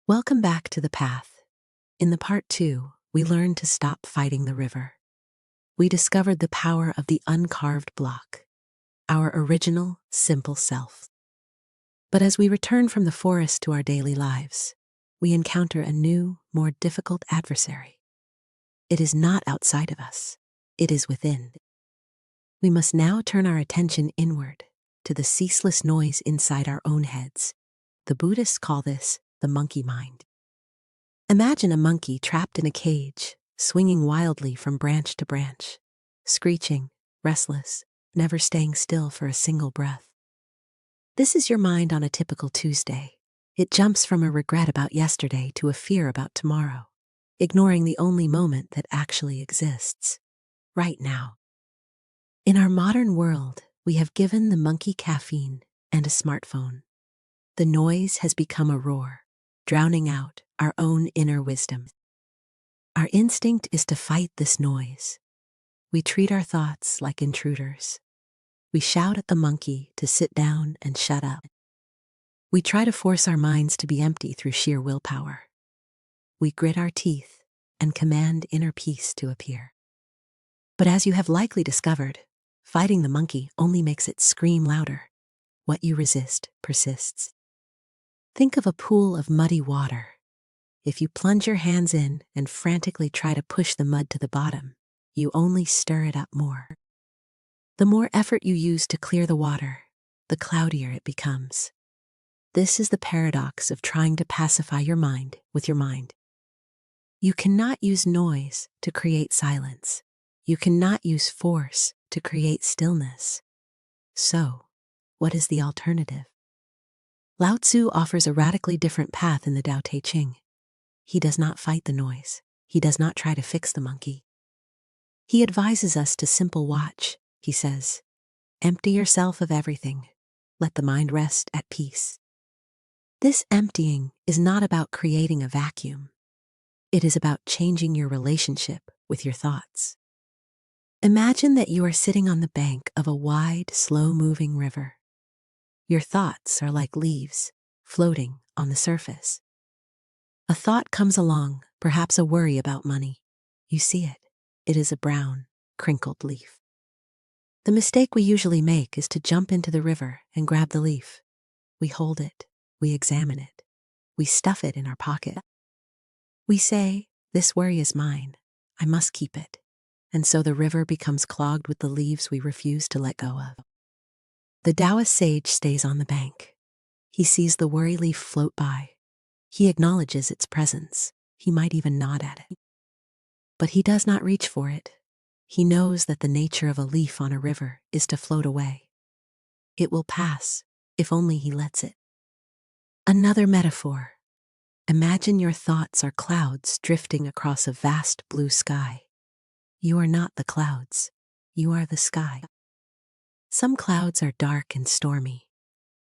Welcome back to the path. In the part 2, we learned to stop fighting the river. We discovered the power of the uncarved block, our original, simple self. But as we return from the forest to our daily lives, we encounter a new, more difficult adversary. It is not outside of us, it is within. We must now turn our attention inward, to the ceaseless noise inside our own heads. The Buddhists call this the monkey mind. Imagine a monkey trapped in a cage, swinging wildly from branch to branch, screeching, restless, never staying still for a single breath. This is your mind on a typical Tuesday. It jumps from a regret about yesterday to a fear about tomorrow, ignoring the only moment that actually exists, right now. In our modern world, we have given the monkey caffeine and a smartphone. The noise has become a roar, drowning out our own inner wisdom. Our instinct is to fight this noise. We treat our thoughts like intruders. We shout at the monkey to sit down and shut up. We try to force our minds to be empty through sheer willpower. We grit our teeth and command inner peace to appear. But as you have likely discovered, fighting the monkey only makes it scream louder. What you resist persists. Think of a pool of muddy water. If you plunge your hands in and frantically try to push the mud to the bottom, you only stir it up more. The more effort you use to clear the water, the cloudier it becomes. This is the paradox of trying to pacify your mind with your mind. You cannot use noise to create silence. You cannot use force to create stillness. So, what is the alternative? Lao Tzu offers a radically different path in the Ching. He does not fight the noise. He does not try to fix the monkey. He advises us to simple watch. He says, empty yourself of everything. Let the mind rest at peace. This emptying is not about creating a vacuum. It is about changing your relationship with your thoughts. Imagine that you are sitting on the bank of a wide, slow-moving river. Your thoughts are like leaves, floating on the surface. A thought comes along, perhaps a worry about money. You see it. It is a brown, crinkled leaf. The mistake we usually make is to jump into the river and grab the leaf. We hold it. We examine it. We stuff it in our pocket. We say, this worry is mine. I must keep it. And so the river becomes clogged with the leaves we refuse to let go of. The Taoist sage stays on the bank. He sees the worry leaf float by. He acknowledges its presence. He might even nod at it. But he does not reach for it. He knows that the nature of a leaf on a river is to float away. It will pass, if only he lets it. Another metaphor. Imagine your thoughts are clouds drifting across a vast blue sky. You are not the clouds. You are the sky. Some clouds are dark and stormy.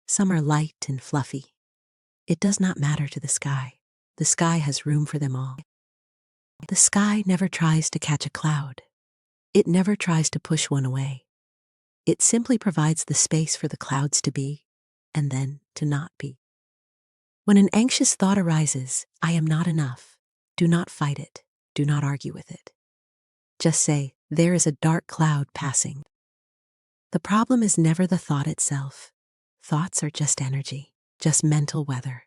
Some are light and fluffy. It does not matter to the sky. The sky has room for them all. The sky never tries to catch a cloud. It never tries to push one away. It simply provides the space for the clouds to be, and then to not be. When an anxious thought arises, I am not enough. Do not fight it. Do not argue with it. Just say, there is a dark cloud passing. The problem is never the thought itself. Thoughts are just energy, just mental weather.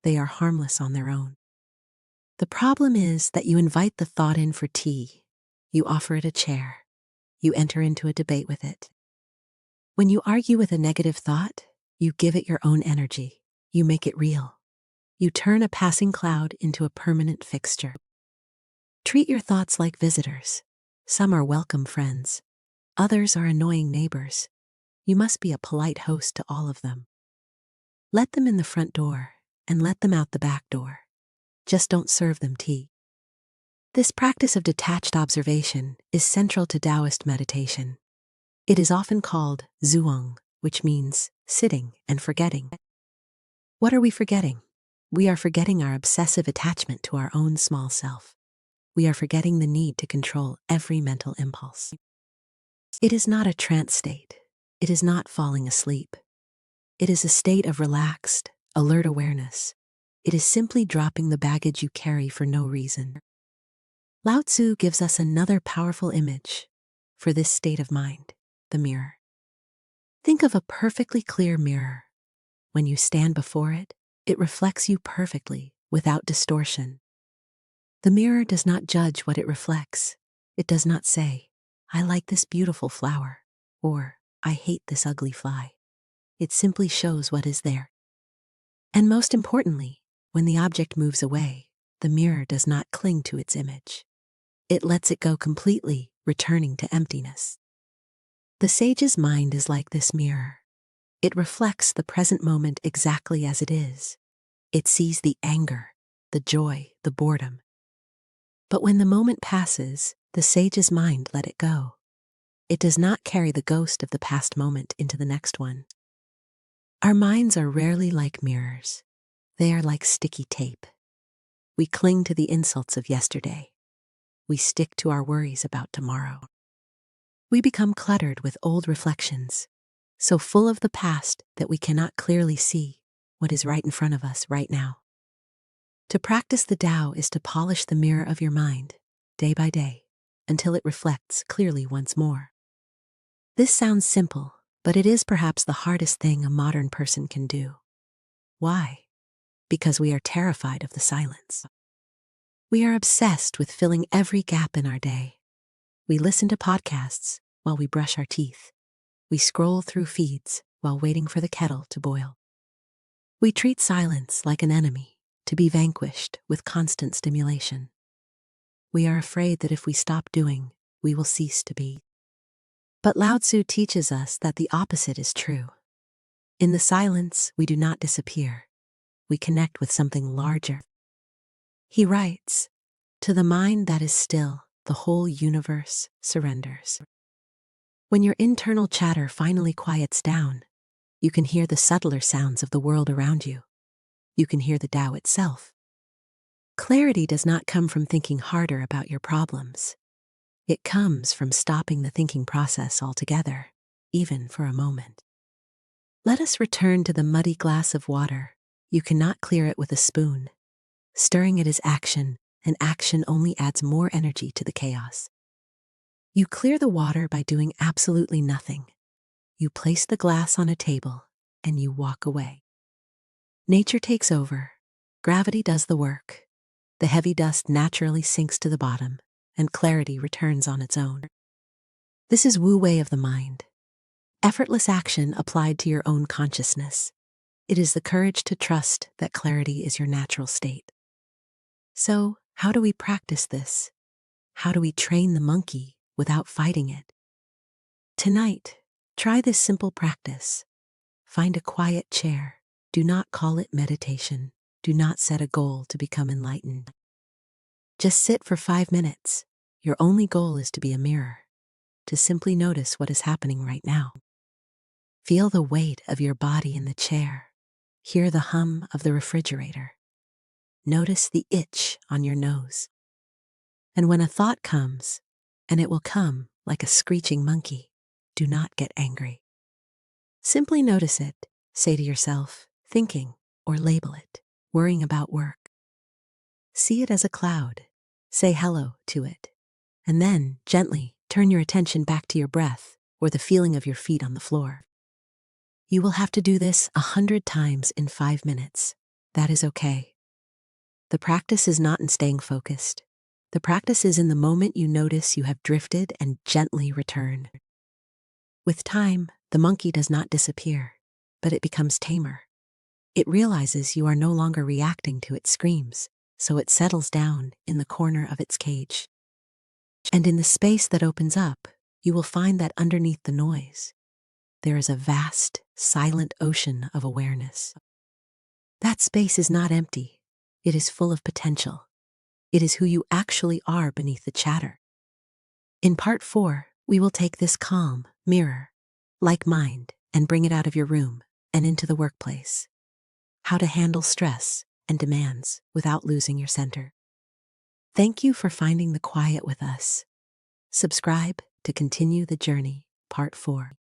They are harmless on their own. The problem is that you invite the thought in for tea. You offer it a chair. You enter into a debate with it. When you argue with a negative thought, you give it your own energy. You make it real. You turn a passing cloud into a permanent fixture. Treat your thoughts like visitors. Some are welcome friends. Others are annoying neighbors. You must be a polite host to all of them. Let them in the front door and let them out the back door. Just don't serve them tea. This practice of detached observation is central to Taoist meditation. It is often called zhuang, which means sitting and forgetting. What are we forgetting? We are forgetting our obsessive attachment to our own small self. We are forgetting the need to control every mental impulse. It is not a trance state. It is not falling asleep. It is a state of relaxed, alert awareness. It is simply dropping the baggage you carry for no reason. Lao Tzu gives us another powerful image for this state of mind, the mirror. Think of a perfectly clear mirror. When you stand before it, it reflects you perfectly, without distortion. The mirror does not judge what it reflects. It does not say, "I like this beautiful flower," or "I hate this ugly fly." It simply shows what is there. And most importantly, when the object moves away, the mirror does not cling to its image. It lets it go completely, returning to emptiness. The sage's mind is like this mirror. It reflects the present moment exactly as it is. It sees the anger, the joy, the boredom. But when the moment passes, the sage's mind let it go. It does not carry the ghost of the past moment into the next one. Our minds are rarely like mirrors. They are like sticky tape. We cling to the insults of yesterday. We stick to our worries about tomorrow. We become cluttered with old reflections, so full of the past that we cannot clearly see what is right in front of us right now. To practice the Tao is to polish the mirror of your mind, day by day, until it reflects clearly once more. This sounds simple, but it is perhaps the hardest thing a modern person can do. Why? Because we are terrified of the silence. We are obsessed with filling every gap in our day. We listen to podcasts while we brush our teeth. We scroll through feeds while waiting for the kettle to boil. We treat silence like an enemy, to be vanquished with constant stimulation. We are afraid that if we stop doing, we will cease to be. But Lao Tzu teaches us that the opposite is true. In the silence, we do not disappear. We connect with something larger. He writes, "To the mind that is still, the whole universe surrenders." When your internal chatter finally quiets down, you can hear the subtler sounds of the world around you. You can hear the Tao itself. Clarity does not come from thinking harder about your problems. It comes from stopping the thinking process altogether, even for a moment. Let us return to the muddy glass of water. You cannot clear it with a spoon. Stirring it is action, and action only adds more energy to the chaos. You clear the water by doing absolutely nothing. You place the glass on a table, and you walk away. Nature takes over. Gravity does the work. The heavy dust naturally sinks to the bottom, and clarity returns on its own. This is Wu Wei of the mind. Effortless action applied to your own consciousness. It is the courage to trust that clarity is your natural state. So, how do we practice this? How do we train the monkey without fighting it? Tonight, try this simple practice. Find a quiet chair. Do not call it meditation. Do not set a goal to become enlightened. Just sit for 5 minutes. Your only goal is to be a mirror, to simply notice what is happening right now. Feel the weight of your body in the chair. Hear the hum of the refrigerator. Notice the itch on your nose. And when a thought comes, and it will come like a screeching monkey, do not get angry. Simply notice it. Say to yourself, thinking, or label it, worrying about work. See it as a cloud. Say hello to it. And then, gently, turn your attention back to your breath or the feeling of your feet on the floor. You will have to do this 100 times in 5 minutes. That is okay. The practice is not in staying focused. The practice is in the moment you notice you have drifted and gently return. With time, the monkey does not disappear, but it becomes tamer. It realizes you are no longer reacting to its screams, so it settles down in the corner of its cage. And in the space that opens up, you will find that underneath the noise, there is a vast, silent ocean of awareness. That space is not empty. It is full of potential. It is who you actually are beneath the chatter. In Part 4, we will take this calm, mirror, like mind, and bring it out of your room and into the workplace. How to handle stress and demands without losing your center. Thank you for finding the quiet with us. Subscribe to continue the journey, Part 4.